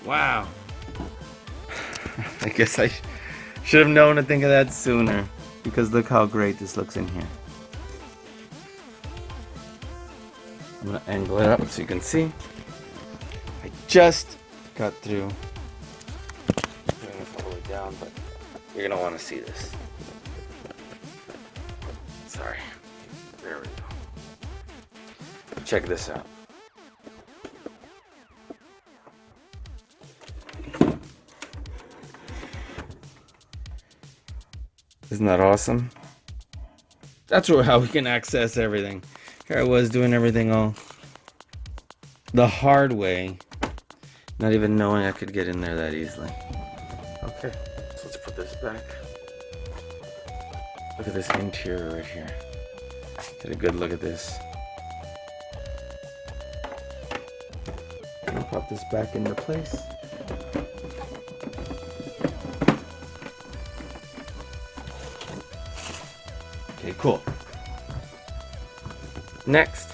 Wow! I guess I should have known to think of that sooner, because look how great this looks in here. I'm gonna angle it up so you can see. I just got through putting this all the way down, but you're gonna want to see this. Sorry. There we go. Check this out. Isn't that awesome? That's how we can access everything. Here I was doing everything all the hard way, not even knowing I could get in there that easily. Okay, so let's put this back. Look at this interior right here. Get a good look at this. I'll pop this back into place. Okay, cool. Next,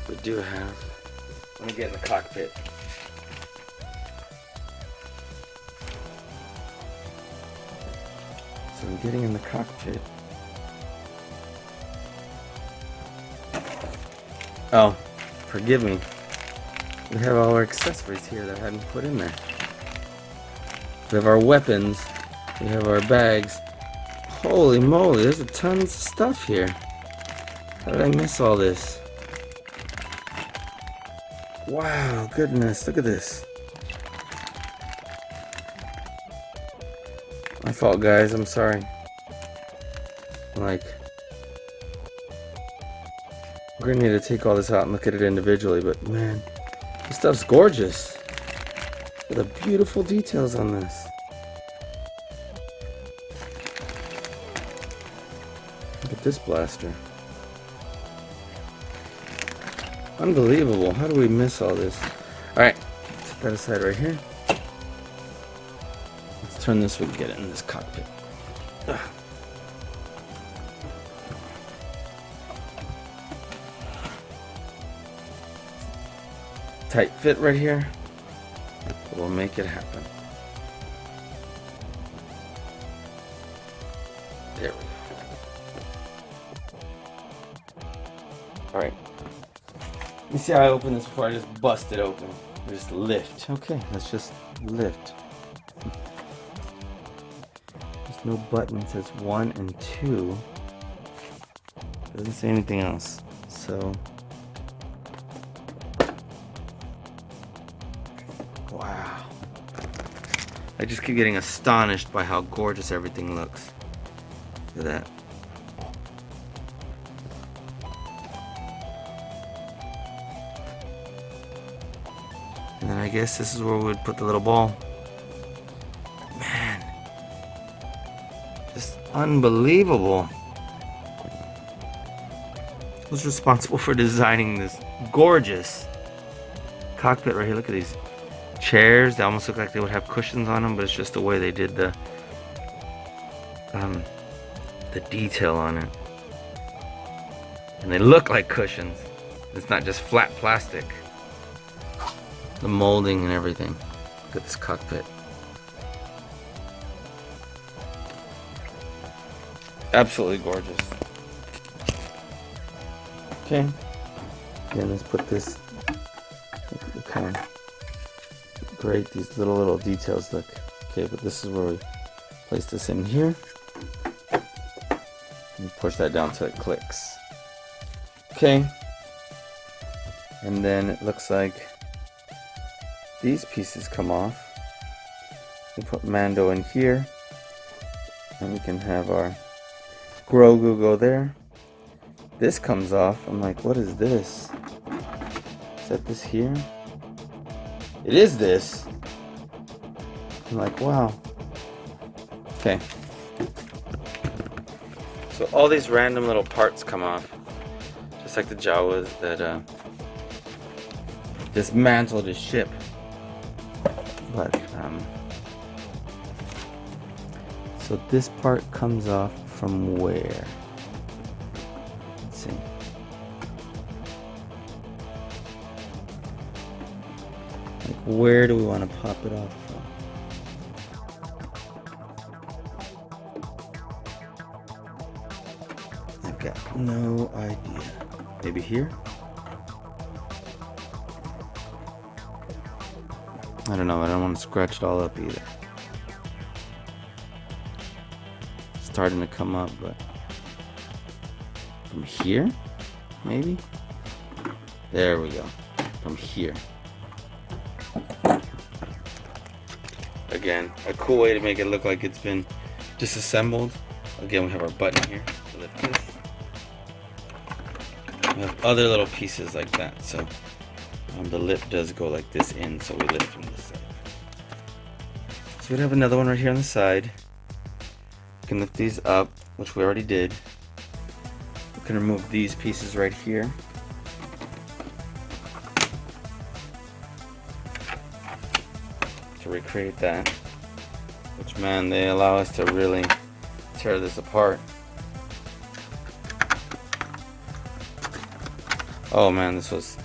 we do have, let me get in the cockpit. So I'm getting in the cockpit. Oh, forgive me. We have all our accessories here that I hadn't put in there. We have our weapons. We have our bags. Holy moly, there's a tons of stuff here. How did I miss all this? Wow, goodness, look at this. My fault, guys, I'm sorry. Like, we're gonna need to take all this out and look at it individually, but man, this stuff's gorgeous. Look at the beautiful details on this. Look at this blaster. Unbelievable. How do we miss all this? Alright, set that aside right here. Let's turn this so we can get it in this cockpit. Ugh. Tight fit right here. We'll make it happen. There we go. Alright. Let me see how I open this before I just bust it open. Just lift. Okay, let's just lift. There's no button. It says 1 and 2. Doesn't say anything else. So, wow. I just keep getting astonished by how gorgeous everything looks. Look at that. And then I guess this is where we would put the little ball. Man. Just unbelievable. Who's responsible for designing this gorgeous cockpit right here? Look at these chairs. They almost look like they would have cushions on them, but it's just the way they did the the detail on it. And they look like cushions. It's not just flat plastic. The molding and everything. Look at this cockpit. Absolutely gorgeous. Okay. Again, let's put this. Look kind of great. These little details look. Okay, but this is where we place this in here. And push that down till it clicks. Okay. And then it looks like these pieces come off. We put Mando in here. And we can have our Grogu go there. This comes off. I'm like, what is this? Is that this here? It is this. I'm like, wow. Okay. So all these random little parts come off. Just like the Jawas that dismantled his ship. But, so this part comes off from where? Let's see. Like, where do we want to pop it off from? I've got no idea. Maybe here? I don't know. I don't want to scratch it all up either. Starting to come up, but from here, maybe? There we go. From here. Again, a cool way to make it look like it's been disassembled. Again, we have our button here to lift this. We have other little pieces like that, so the lip does go like this in, so we lift from this side. So we have another one right here on the side. We can lift these up, which we already did. We can remove these pieces right here. To recreate that. Which, man, they allow us to really tear this apart. Oh man, this was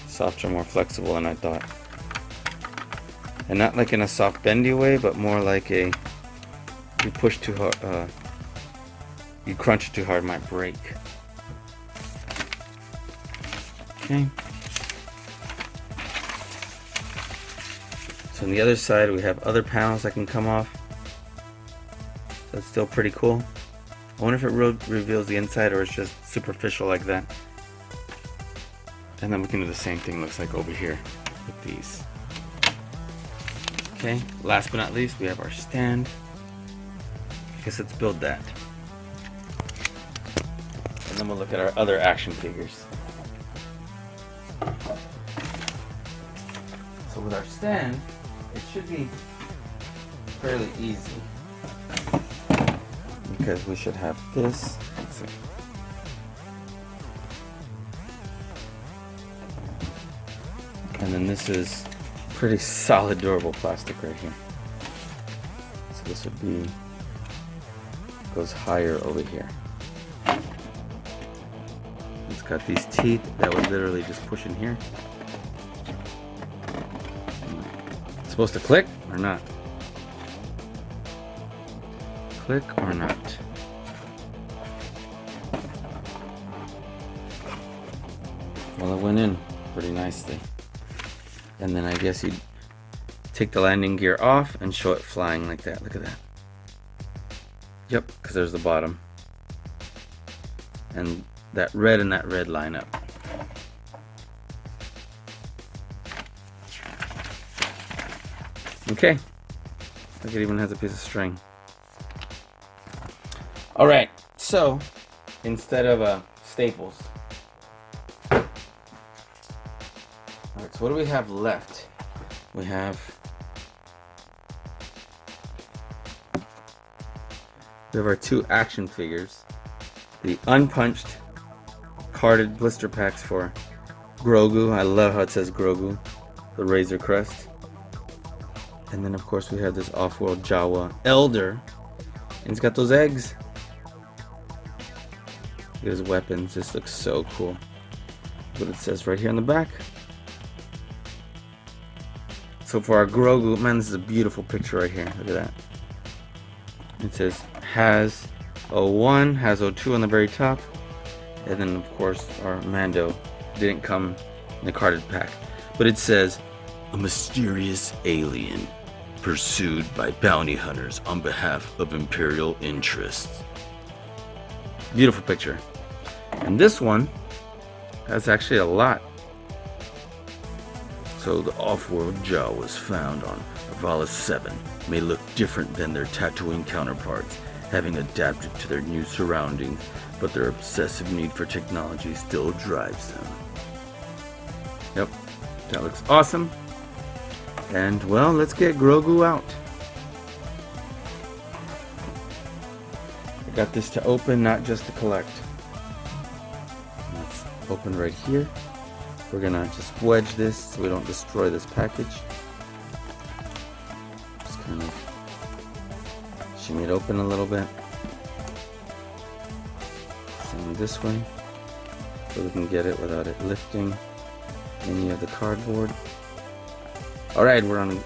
softer, more flexible than I thought. And not like in a soft bendy way, but more like a, you push too hard, you crunch it too hard, it might break. Okay. So on the other side we have other panels that can come off. That's still pretty cool. I wonder if it reveals the inside or it's just superficial like that. And then we can do the same thing, looks like over here with these. Okay, last but not least, we have our stand. I guess let's build that. And then we'll look at our other action figures. So with our stand, it should be fairly easy. Because we should have this. Let's see. And then this is pretty solid, durable plastic right here. So this would be, goes higher over here. It's got these teeth that would literally just push in here. It's supposed to click or not? Click or not? Well, it went in pretty nicely. And then I guess you'd take the landing gear off and show it flying like that. Look at that. Yep, because there's the bottom. And that red and that red line up. Okay. Look, it even has a piece of string. Alright, so instead of staples. Alright, so what do we have left? We have our two action figures. The unpunched carded blister packs for Grogu. I love how it says Grogu. The Razor Crest. And then of course we have this Offworld Jawa Elder. And it's got those eggs. Look at his weapons. This looks so cool. What it says right here on the back. So for our Grogu, man, this is a beautiful picture right here. Look at that. It says Has 01, Has 02 on the very top. And then of course our Mando didn't come in the carded pack. But it says, a mysterious alien pursued by bounty hunters on behalf of Imperial interests. Beautiful picture. And this one has actually a lot. So the Offworld Jawa was found on Arvala 7 may look different than their Tatooine counterparts, having adapted to their new surroundings, but their obsessive need for technology still drives them. Yep, that looks awesome. And well, let's get Grogu out. I got this to open, not just to collect. Let's open right here. We're gonna just wedge this so we don't destroy this package. Just kind of shimmy it open a little bit. Same this way, so we can get it without it lifting any of the cardboard. All right, we're on.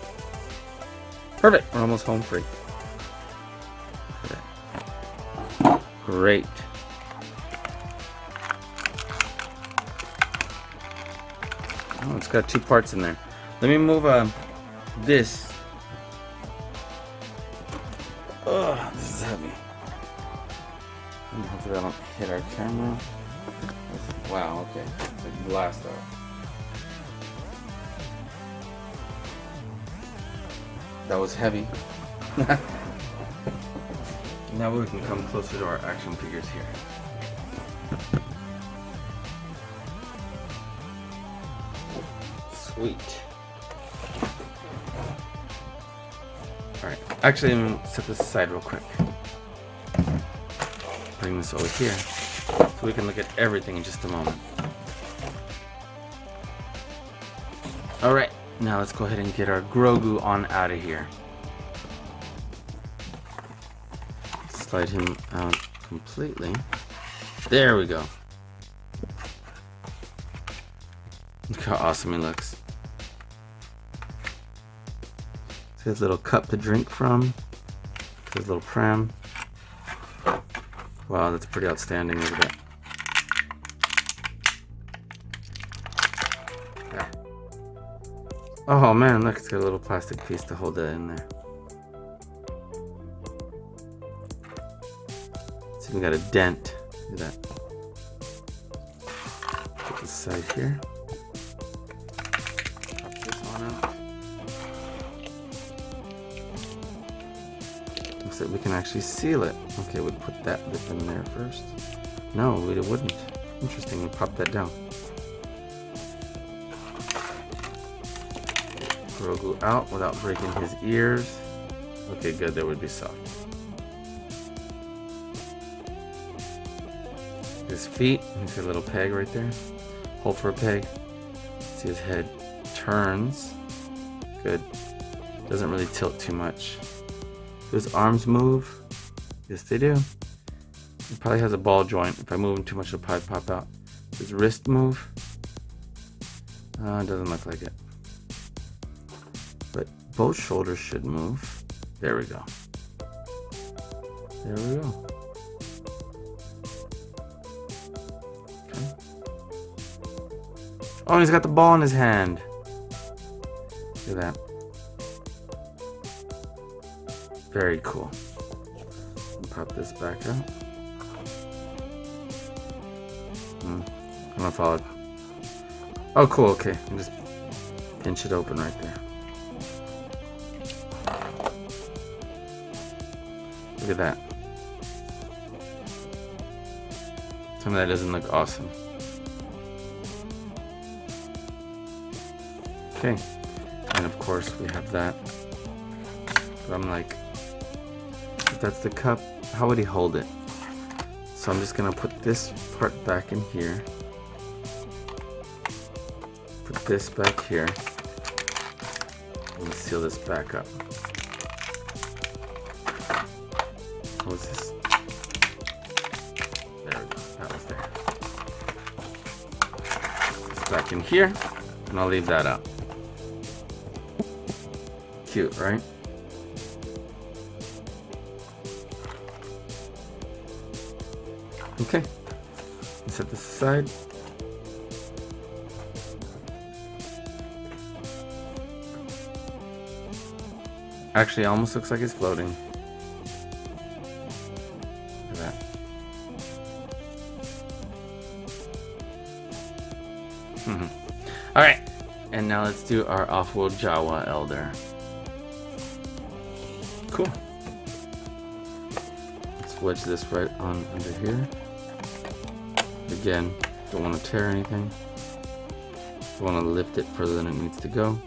Perfect. We're almost home free. Great. Oh, it's got two parts in there. Let me move this. Oh, this is heavy. Hopefully I don't hit our camera. Wow, okay. It's like blast off. That was heavy. Now we can come closer to our action figures here. Sweet. Alright, actually I'm going to set this aside real quick. Bring this over here so we can look at everything in just a moment. Alright, now let's go ahead and get our Grogu on out of here. Slide him out completely. There we go. Look how awesome he looks. See his little cup to drink from. His little pram. Wow, that's pretty outstanding. Look at that. Yeah. Oh man, look, it's got a little plastic piece to hold that in there. It's even got a dent. Look at that. Put this side here. Pop this one out. Looks like we can actually seal it. Okay, we'd put that lip in there first. No, we wouldn't. Interesting, we pop that down. Grogu out without breaking his ears. Okay, good, that would be soft. His feet, he's got a little peg right there. Hold for a peg. See his head turns. Good. Doesn't really tilt too much. Do his arms move? Yes, they do. He probably has a ball joint. If I move him too much, it'll probably pop out. Does his wrist move? It doesn't look like it. But both shoulders should move. There we go. There we go. Okay. Oh, he's got the ball in his hand. Look at that. Very cool. Pop this back out. I'm gonna follow it. Oh, cool. Okay, and just pinch it open right there. Look at that. Tell me that doesn't look awesome. Okay, and of course we have that. But I'm like, if that's the cup, how would he hold it? So I'm just gonna put this part back in here. Put this back here. And seal this back up. Close this. There we go. That was there. It's back in here, and I'll leave that out. Cute, right? Okay. Set this aside. Actually, it almost looks like it's floating. Look at that. Alright, and now let's do our Offworld Jawa Elder. Cool. Let's wedge this right on under here. Again, don't want to tear anything. Don't want to lift it further than it needs to go.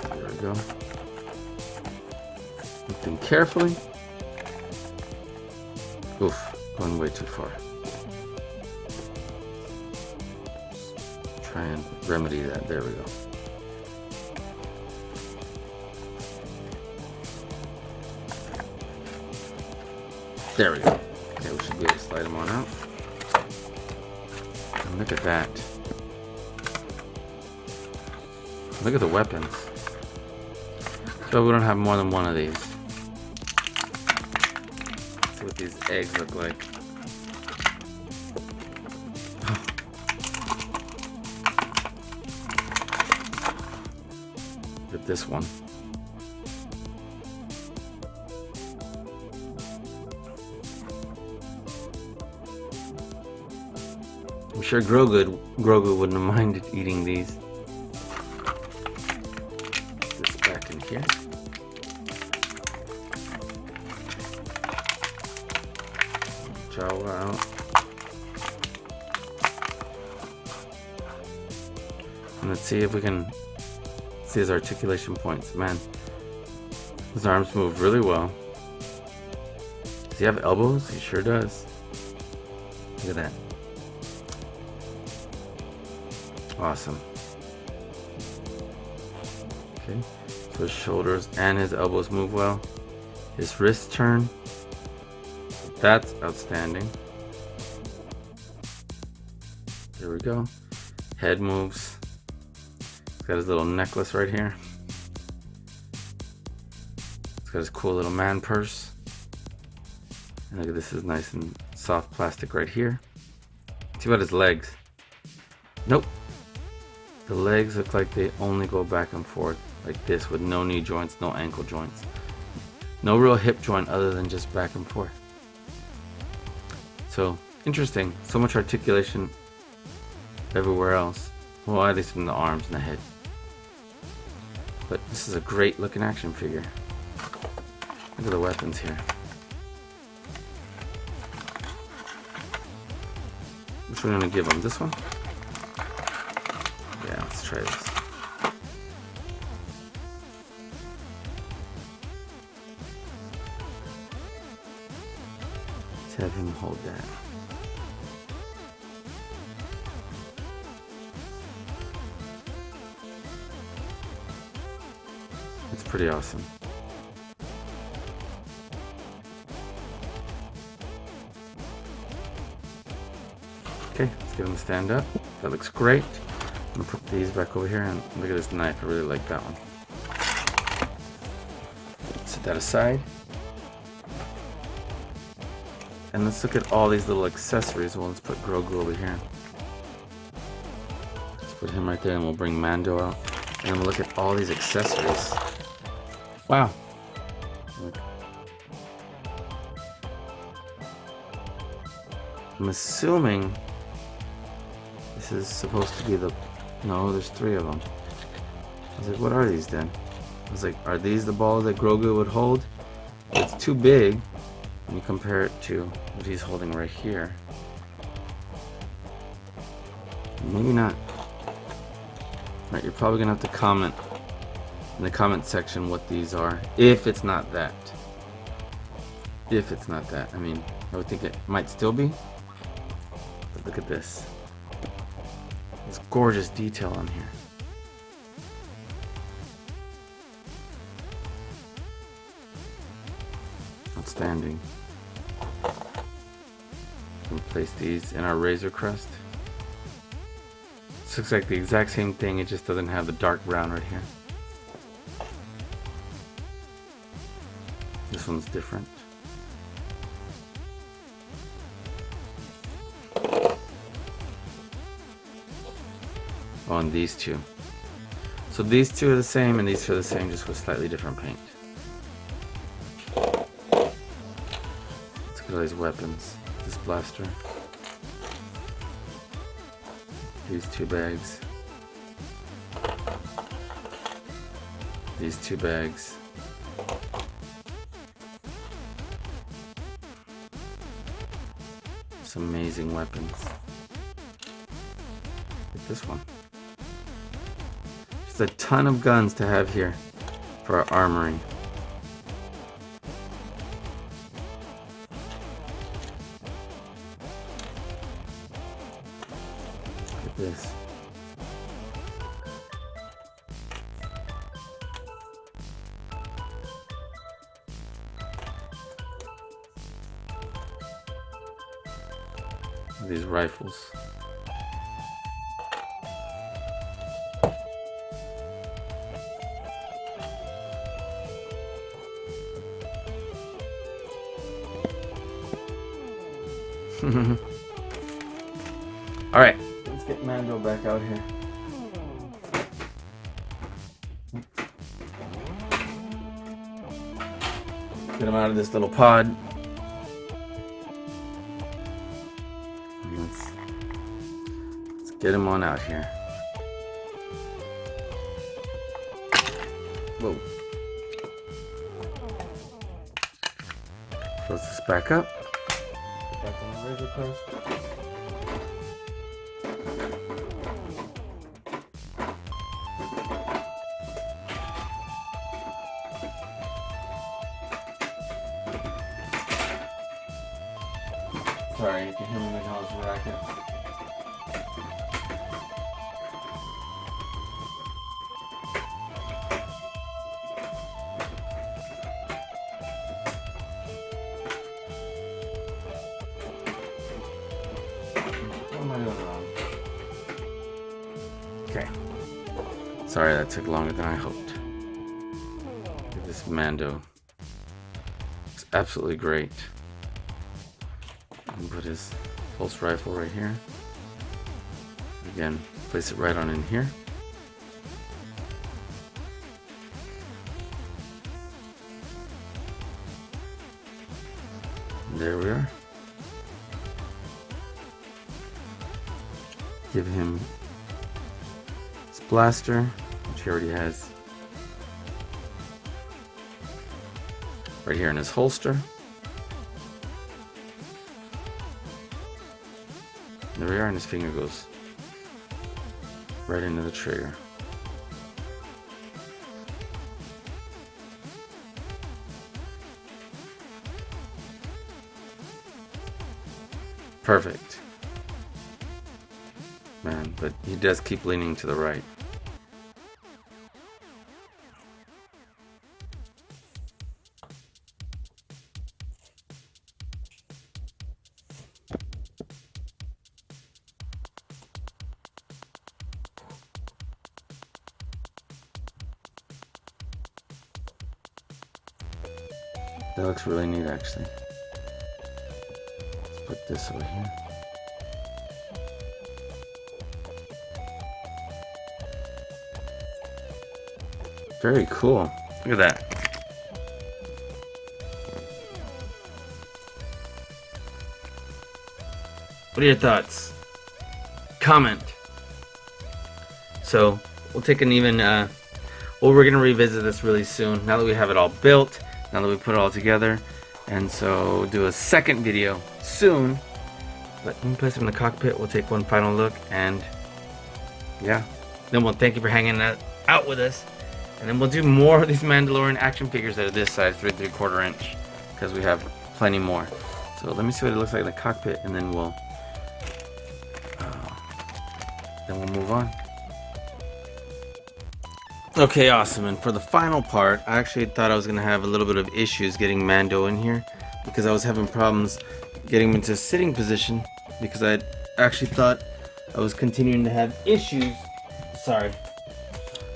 There we go. Lifting carefully. Oof, going way too far. Try and remedy that. There we go. There we go. Okay, we should be able to slide them on out. And look at that. Look at the weapons. So we don't have more than one of these. Let's see what these eggs look like. Look at this one. I'm sure Grogu wouldn't have minded eating these. Put this back in here. Jawa out. And let's see if we can see his articulation points. Man, his arms move really well. Does he have elbows? He sure does. Look at that. Awesome. Okay, so his shoulders and his elbows move well. His wrists turn. That's outstanding. There we go. Head moves. He's got his little necklace right here. He's got his cool little man purse. And look at this, is nice and soft plastic right here. See about his legs. Nope. The legs look like they only go back and forth like this with no knee joints, no ankle joints. No real hip joint other than just back and forth. So, interesting. So much articulation everywhere else. Well, at least in the arms and the head. But this is a great looking action figure. Look at the weapons here. Which one are we gonna give him? This one? Yeah, let's try this. Let's have him hold that. It's pretty awesome. Okay, let's get him to stand up. That looks great. I'm gonna put these back over here and look at this knife. I really like that one. Set that aside. And let's look at all these little accessories. Well, let's put Grogu over here. Let's put him right there and we'll bring Mando out. And we'll look at all these accessories. Wow. Look. I'm assuming this is supposed to be the... No, there's 3 of them. I was like, what are these then? I was like, are these the balls that Grogu would hold? It's too big when you compare it to what he's holding right here. Maybe not. Right, you're probably gonna have to comment in the comment section what these are, if it's not that. If it's not that. I mean, I would think it might still be. But look at this. This gorgeous detail on here. Outstanding. And place these in our Razor Crest. This looks like the exact same thing, it just doesn't have the dark brown right here. This one's different. Oh, and these two. So these two are the same and these two are the same, just with slightly different paint. Let's look at all these weapons. This blaster. These two bags. These two bags. Some amazing weapons. Look at this one. Just a ton of guns to have here for our armory. Look at this. These rifles. All right, let's get Mando back out here. Get him out of this little pod. Let's get him on out here. Whoa. Close this back up. Put back on the Razor Crest. Sorry, you can hear me making all this racket. What am I doing wrong? Okay. Sorry that took longer than I hoped. Look at this Mando. It's absolutely great. Put his pulse rifle right here. Again, place it right on in here. And there we are. Give him his blaster, which he already has right here in his holster. There we are, and his finger goes right into the trigger. Perfect. Man, but he does keep leaning to the right. That looks really neat, actually. Let's put this over here. Very cool. Look at that. What are your thoughts? Comment. So, we'll take an even, well, we're going to revisit this really soon, now that we have it all built. Now that we put it all together, and so do a second video soon. But when we place him in the cockpit, we'll take one final look, and yeah, then we'll thank you for hanging out with us, and then we'll do more of these Mandalorian action figures that are this size, 3 3/4 inch, because we have plenty more. So let me see what it looks like in the cockpit, and then we'll move on. Okay, awesome. And for the final part, I actually thought I was going to have a little bit of issues getting Mando in here, because I was having problems getting him into a sitting position because I actually thought I was continuing to have issues,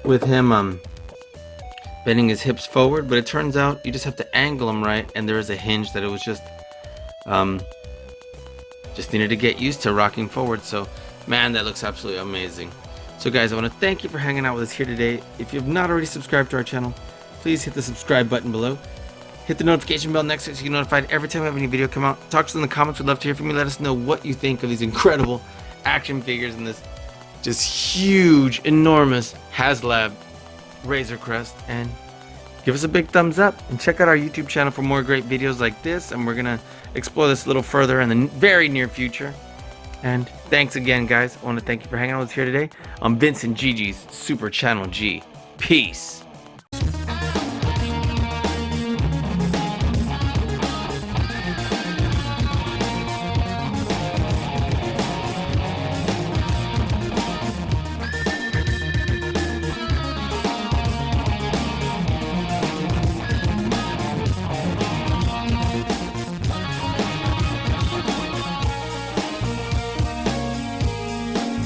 with him bending his hips forward, but it turns out you just have to angle him right, and there is a hinge that it was just needed to get used to rocking forward. So man, that looks absolutely amazing. So guys, I want to thank you for hanging out with us here today. If you have not already subscribed to our channel, please hit the subscribe button below. Hit the notification bell next to it so you get notified every time we have any video come out. Talk to us in the comments. We'd love to hear from you. Let us know what you think of these incredible action figures and this just huge, enormous Haslab Razor Crest. And give us a big thumbs up and check out our YouTube channel for more great videos like this. And we're going to explore this a little further in the very near future. And thanks again, guys. I want to thank you for hanging out with us here today on Vince and Gigi's Super Channel G. Peace.